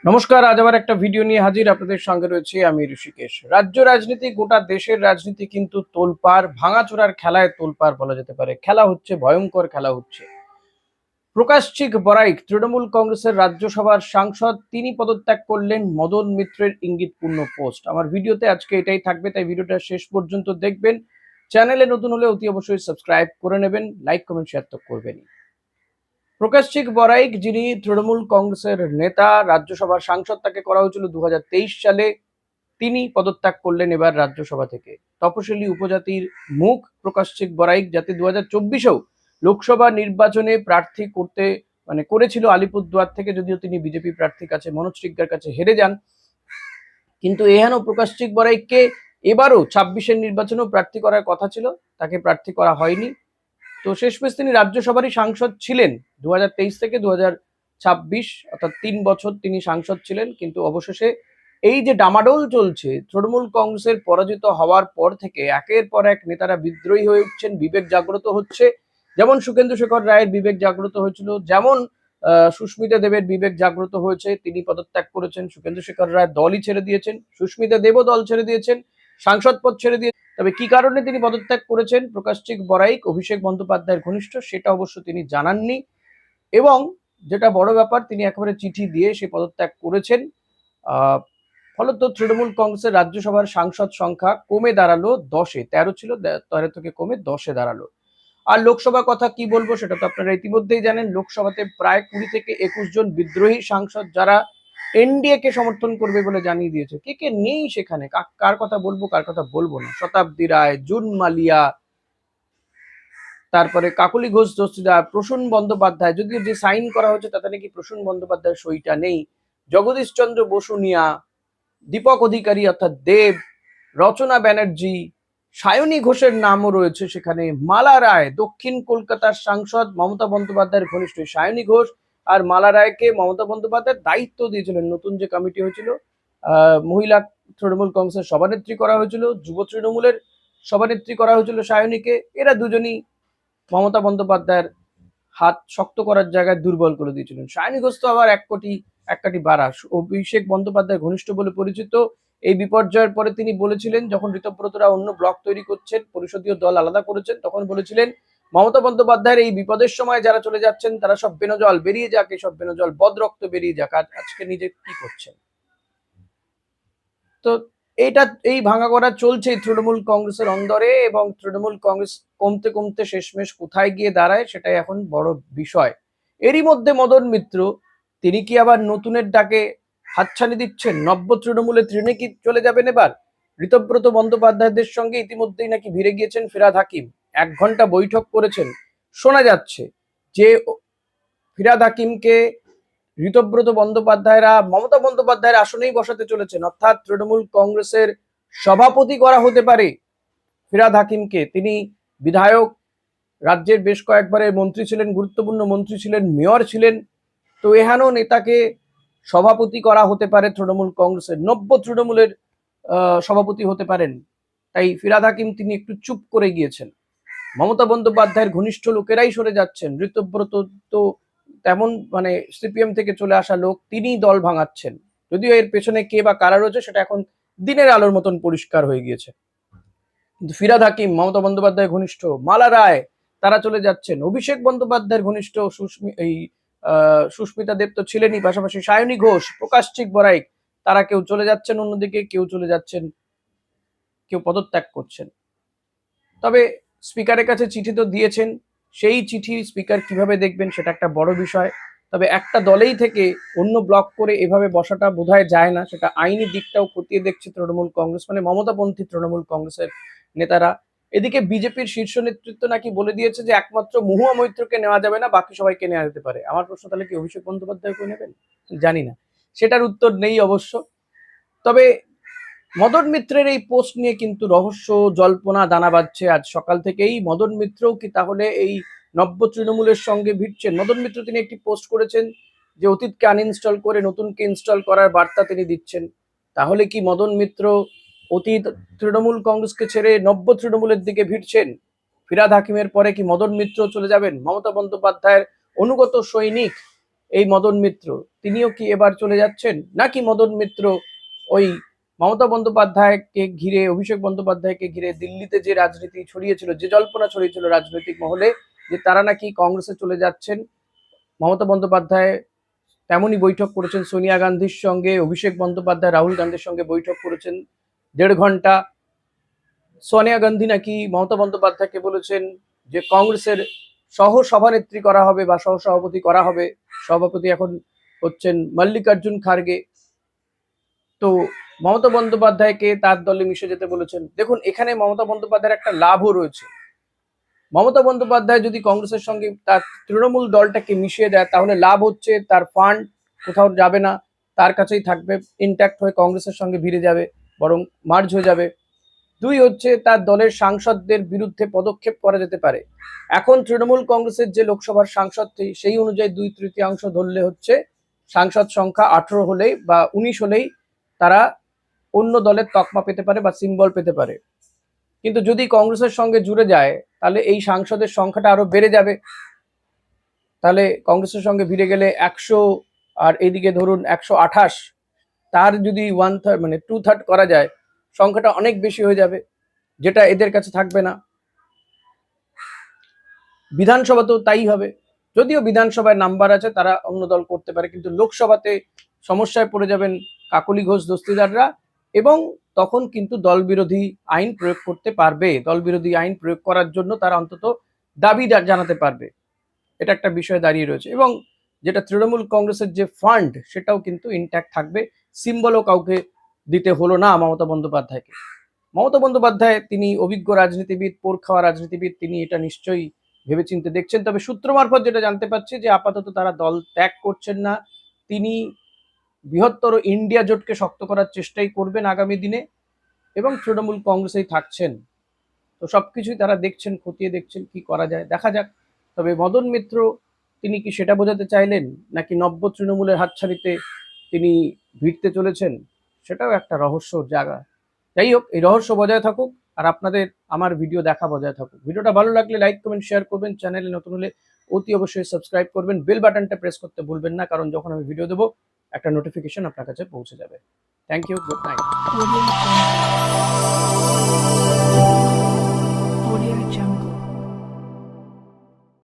নমস্কার, আজ আবার একটা ভিডিও নিয়ে হাজির আপনাদের সঙ্গে রয়েছে আমি ঋষিকেশ। রাজ্য রাজনীতি, গোটা দেশের রাজনীতি কিন্তু তোলপাড়, ভাঙাচোরার খেলায় তোলপাড় বলা যেতে পারে। খেলা হচ্ছে, ভয়ঙ্কর খেলা হচ্ছে। প্রকাশচিক বড়াইক, তৃণমূল কংগ্রেসের রাজ্যসভার সাংসদ, তিনি পদত্যাগ করলেন। মদন মিত্রের ইঙ্গিতপূর্ণ পোস্ট। আমার ভিডিওতে আজকে এটাই থাকবে, তাই ভিডিওটা শেষ পর্যন্ত দেখবেন। চ্যানেলে নতুন হলে অতি অবশ্যই সাবস্ক্রাইব করে নেবেন, লাইক কমেন্ট শেয়ার তো করবেনই। প্রকাশচিক বড়াইক, যিনি তৃণমূল কংগ্রেসের নেতা, রাজ্যসভার সাংসদ, তাকে করা হয়েছিল 2023 সালে। তিনি পদত্যাগ করলেন এবার রাজ্যসভা থেকে। তপশিলি উপজাতির মুখ প্রকাশচিক বড়াইক, যাতে 2024-এও লোকসভা নির্বাচনে প্রার্থী করতে করেছিল আলিপুরদুয়ার থেকে, যদিও তিনি বিজেপি প্রার্থীর কাছে, মনোজ সিকদার কাছে হেরে যান। কিন্তু এহেন প্রকাশচিক বড়াইককে এবারও 26-এর নির্বাচনেও প্রার্থী করার কথা ছিল, তাকে প্রার্থী করা হয়নি। তো শেষমেশ তিনি রাজ্যসভারই সাংসদ ছিলেন 2023 থেকে 2026, অর্থাৎ 3 বছর তিনি সাংসদ ছিলেন। কিন্তু অবশেষে এই যে ডামাডোল চলছে, তৃণমূল কংগ্রেসের পরাজিত হওয়ার পর থেকে একের পর এক নেতারা বিদ্রোহী হয়ে উঠছেন, বিবেক জাগ্রত হচ্ছে। যেমন সুখেন্দু শেখর রায়ের বিবেক জাগ্রত হয়েছিল, যেমন সুস্মিতা দেবের বিবেক জাগ্রত হয়েছে, তিনি পদত্যাগ করেছেন। সুখেন্দু শেখর রায় দলই ছেড়ে দিয়েছেন, সুস্মিতা দেবও দল ছেড়ে দিয়েছেন, সাংসদ পদ ছেড়ে দিয়ে। তবে কি কারণে তিনি পদত্যাগ করেছেন প্রকাশচিক বড়াইক, অভিষেক বন্দ্যোপাধ্যায়ের ঘনিষ্ঠ, সেটা অবশ্য তিনি জানাননি। এবং যেটা বড় ব্যাপার, তিনি একেবারে চিঠি দিয়ে সে পদত্যাগ করেছেন। ফলত তৃণমূল কংগ্রেসের রাজ্যসভার সাংসদ সংখ্যা কমে দাঁড়ালো 10-এ। 13 ছিল, 13 থেকে কমে 10-এ দাঁড়ালো। আর লোকসভা কথা কি বলবো, সেটা তো আপনারা ইতিমধ্যেই জানেন। লোকসভাতে প্রায় 20 থেকে 21 জন বিদ্রোহী সাংসদ, যারা এনডিএ কে সমর্থন করবে বলে জানিয়ে দিয়েছে। কে কে নেই সেখানে, কার কথা বলবো কার কথা বলবো না, শতাব্দী রায়, জুন মালিয়া, তারপরে কাকলি ঘোষ দস্তিদার, প্রসূন বন্দ্যোপাধ্যায়, যদিও যে সাইন করা হচ্ছে তাতে নাকি প্রসূন বন্দ্যোপাধ্যায়ের সইটা নেই, জগদীশ চন্দ্র বসুনিয়া, দীপক অধিকারী অর্থাৎ দেব, রচনা ব্যানার্জি, সায়নী ঘোষের নামও রয়েছে সেখানে, মালা রায়, দক্ষিণ কলকাতার সাংসদ, মমতা বন্দ্যোপাধ্যায়ের ঘনিষ্ঠ সায়নী ঘোষ। আর মালা রায়কে মমতা বন্দ্যোপাধ্যায়ের দায়িত্ব দিয়েছিলেন, নতুন যে কমিটি হয়েছিল, মহিলা তৃণমূল কংগ্রেসের সভানেত্রী করা হয়েছিল, যুব তৃণমূলের সভানেত্রী করা হয়েছিল সায়নীকে। এরা দুজনই মমতা বন্দ্যোপাধ্যায়ের হাত শক্ত করার জায়গায় দুর্বল করে দিয়েছিলেন। সায়নী ঘোষ তো আবার এক কাটি বাড়া, অভিষেক বন্দ্যোপাধ্যায় ঘনিষ্ঠ বলে পরিচিত। এই বিপর্যয়ের পরে তিনি বলেছিলেন, যখন ঋতব্রতরা অন্য ব্লক তৈরি করছেন, পরিষদীয় দল আলাদা করেছেন, তখন বলেছিলেন মমতা বন্দ্যোপাধ্যায়ের এই বিপদের সময় যারা চলে যাচ্ছেন তারা সব বেনজল বেরিয়ে যাক, এসব বেনজল বদরক্ত বেরিয়ে যাক। আজকে নিজে কি করছেন? তো এই ভাঙাগড়া চলছে তৃণমূল কংগ্রেসের অন্দরে, এবং তৃণমূল কংগ্রেস কমতে কমতে শেষমেশ কোথায় গিয়ে দাঁড়ায় সেটাই এখন বড় বিষয়। এরই মধ্যে মদন মিত্র, তিনি কি আবার নতুনের ডাকে হাতছানি দিচ্ছেন? নব্য তৃণমূলে তৃণে কি চলে যাবেন এবার? ঋতব্রত বন্দ্যোপাধ্যায়দের সঙ্গে ইতিমধ্যেই নাকি ভিড়ে গিয়েছেন ফিরহাদ হাকিম, 1 ঘন্টা বৈঠক করেছেন। শোনা যাচ্ছে যে ফিরহাদ হাকিমকে ঋতব্রত বন্দ্যোপাধ্যায়রা মমতা বন্দ্যোপাধ্যায়ের আসনেই বসাতে চলেছেন, অর্থাৎ তৃণমূল কংগ্রেসের সভাপতি করা হতে পারে ফিরহাদ হাকিমকে। তিনি বিধায়ক, রাজ্যের বেশ কয়েকবারের মন্ত্রী ছিলেন, গুরুত্বপূর্ণ মন্ত্রী ছিলেন, মেয়র ছিলেন। তো এহেন নেতাকে সভাপতি করা হতে পারে তৃণমূল কংগ্রেসের, নব্য তৃণমূলের সভাপতি হতে পারেন। তাই ফিরহাদ হাকিম তিনি একটু চুপ করে গিয়েছেন। মমতা বন্দ্যোপাধ্যায়ের ঘনিষ্ঠ লোকেরাই সরে যাচ্ছেন। ঋতব্রত তো তেমন সিপিএম থেকে চলে আসা লোক, তিনি দল ভাঙাচ্ছেন। যদিও এর পেছনে কে বা কারা রয়েছে সেটা এখন দিনের আলোর মতন পরিষ্কার হয়ে গিয়েছে। কিন্তু ফিরহাদ হাকিম মমতা বন্দ্যোপাধ্যায়ের ঘনিষ্ঠ, মালা রায়, তারা চলে যাচ্ছেন। অভিষেক বন্দ্যোপাধ্যায়ের ঘনিষ্ঠ সুস্মিতা দেব তো ছিলেনই, পাশাপাশি সায়নী ঘোষ, প্রকাশচিক বড়াইক, তারা কেউ চলে যাচ্ছেন অন্যদিকে, কেউ চলে যাচ্ছেন, কেউ পদত্যাগ করছেন। তবে স্পিকারের কাছে চিঠি তো দিয়েছেন, সেই চিঠি স্পিকার কিভাবে দেখবেন সেটা একটা বড় বিষয়। তবে একটা দলেই থেকে অন্য ব্লক করে এভাবে বসাটা বোধহয় যায় না, সেটা আইনি দিকটাও খতিয়ে দেখছে তৃণমূল কংগ্রেস, মমতাপন্থী তৃণমূল কংগ্রেসের নেতারা। এদিকে বিজেপির শীর্ষ নেতৃত্ব নাকি বলে দিয়েছে যে একমাত্র মহুয়া মৈত্রকে নেওয়া যাবে না, বাকি সবাইকে নেওয়া যেতে পারে। আমার প্রশ্ন, তাহলে কি অভিষেক বন্দ্যোপাধ্যায়কে নেবেন? জানি না, সেটার উত্তর নেই অবশ্য। তবে মদন মিত্রের এই পোস্ট নিয়ে কিন্তু রহস্য জল্পনা দানা বাঁধছে আজ সকাল থেকেই। মদন মিত্রও কি তাহলে এই নব্য তৃণমূলের সঙ্গে ভিড়ছেন? মদন মিত্র তিনি একটি পোস্ট করেছেন যে অতীতকে আনইনস্টল করে নতুনকে ইনস্টল করার বার্তা তিনি দিচ্ছেন। তাহলে কি মদন মিত্র অতীত তৃণমূল কংগ্রেসকে ছেড়ে নব্য তৃণমূলের দিকে ভিড়ছেন? ফিরহাদ হাকিমের পরে কি মদন মিত্র চলে যাবেন? মমতা বন্দ্যোপাধ্যায়ের অনুগত সৈনিক এই মদন মিত্র, তিনিও কি এবার চলে যাচ্ছেন, নাকি মদন মিত্র ওই মমতা বন্দ্যোপাধ্যায়কে ঘিরে, অভিষেক বন্দ্যোপাধ্যায়কে ঘিরে দিল্লিতে যে রাজনীতি ছড়িয়েছিল, যে জল্পনা ছড়িয়েছিল রাজনৈতিক মহলে, যে তারা নাকি কংগ্রেসে চলে যাচ্ছেন, মমতা বন্দ্যোপাধ্যায় তেমনই বৈঠক করেছেন সোনিয়া গান্ধীর সঙ্গে, অভিষেক বন্দ্যোপাধ্যায় রাহুল গান্ধীর সঙ্গে বৈঠক করেছেন 1.5 ঘন্টা। সোনিয়া গান্ধী নাকি মমতা বন্দ্যোপাধ্যায়কে বলেছেন যে কংগ্রেসের সহ সভানেত্রী করা হবে বা সহ সভাপতি করা হবে। সভাপতি এখন হচ্ছেন মল্লিকার্জুন খার্গে। তো মমতা বন্দ্যোপাধ্যায়কে তার দলে মিশে যেতে বলেছেন। দেখুন, এখানে মমতা বন্দ্যোপাধ্যায়ের একটা লাভও রয়েছে। মমতা বন্দ্যোপাধ্যায় যদি কংগ্রেসের সঙ্গে তার তৃণমূল দলটাকে মিশিয়ে দেয়, তাহলে লাভ হচ্ছে তার ফান্ড কোথাও যাবে না, তার কাছেই থাকবে, ইনট্যাক্ট হয়ে কংগ্রেসের সঙ্গে ভিড়ে যাবে, বরং মার্জ হয়ে যাবে। 2 হচ্ছে তার দলের সাংসদদের বিরুদ্ধে পদক্ষেপ করা যেতে পারে। এখন তৃণমূল কংগ্রেসের যে লোকসভার সাংসদ, সেই অনুযায়ী 2/3 ধরলে হচ্ছে সাংসদ সংখ্যা 18 হলেই বা 19 হলেই তারা অন্য দলের তকমা পেতে পারে বা সিম্বল পেতে পারে। কিন্তু যদি কংগ্রেসের সঙ্গে জুড়ে যায়, তাহলে এই সাংসদের সংখ্যাটা আরো বেড়ে যাবে। তাহলে কংগ্রেসের সঙ্গে ভিড়ে গেলে 100, আর এদিকে ধরুন 128, তার যদি 1/3 মানে 2/3 করা যায়, সংখ্যাটা অনেক বেশি হয়ে যাবে, যেটা এদের কাছে থাকবে না। বিধানসভাতেও তাই হবে। যদিও বিধানসভায় নাম্বার আছে, তারা অন্য দল করতে পারে, কিন্তু লোকসভাতে সমস্যায় পড়ে যাবেন কাকলি ঘোষ দস্তিদাররা, এবং তখন কিন্তু দল বিরোধী আইন প্রয়োগ করতে পারবে। দল বিরোধী আইন প্রয়োগ করার জন্য তারা অন্তত দাবি জানাতে পারবে। এটা একটা বিষয় দাঁড়িয়ে রয়েছে। এবং যেটা তৃণমূল কংগ্রেসের যে ফান্ড, সেটাও কিন্তু ইনট্যাক্ট থাকবে। সিম্বলও কাউকে দিতে হলো না মমতা বন্দ্যোপাধ্যায়কে। মমতা বন্দ্যোপাধ্যায় তিনি অভিজ্ঞ রাজনীতিবিদ, পোর খাওয়া রাজনীতিবিদ, তিনি এটা নিশ্চয়ই ভেবেচিন্তে দেখছেন। তবে সূত্র মারফত যেটা জানতে পারছি যে আপাতত তারা দল ত্যাগ করছেন না, তিনি বৃহত্তর ইন্ডিয়া জোটকে শক্ত করার চেষ্টাই করবেন আগামী দিনে, এবং তৃণমূল কংগ্রেসেই থাকছেন। তো সবকিছুই তারা দেখছেন, খতিয়ে দেখছেন কি করা যায়, দেখা যাক। তবে মদন মিত্র তিনি কি সেটা বোঝাতে চাইলেন, নাকি নব্য তৃণমূলের হাতছানিতে তিনি ভিড়তে চলেছেন, সেটাও একটা রহস্যর জায়গা। যাই হোক, এই রহস্য বজায় থাকুক, আর আপনাদের আমার ভিডিও দেখা বজায় থাকুক। ভিডিওটা ভালো লাগলে লাইক, কমেন্ট, শেয়ার করবেন। চ্যানেলে নতুন হলে অতি অবশ্যই সাবস্ক্রাইব করবেন। বেল বাটনটা প্রেস করতে ভুলবেন না, কারণ যখন আমি ভিডিও দেবো একটা নোটিফিকেশন আপনার কাছে পৌঁছে যাবে। Thank you, good night.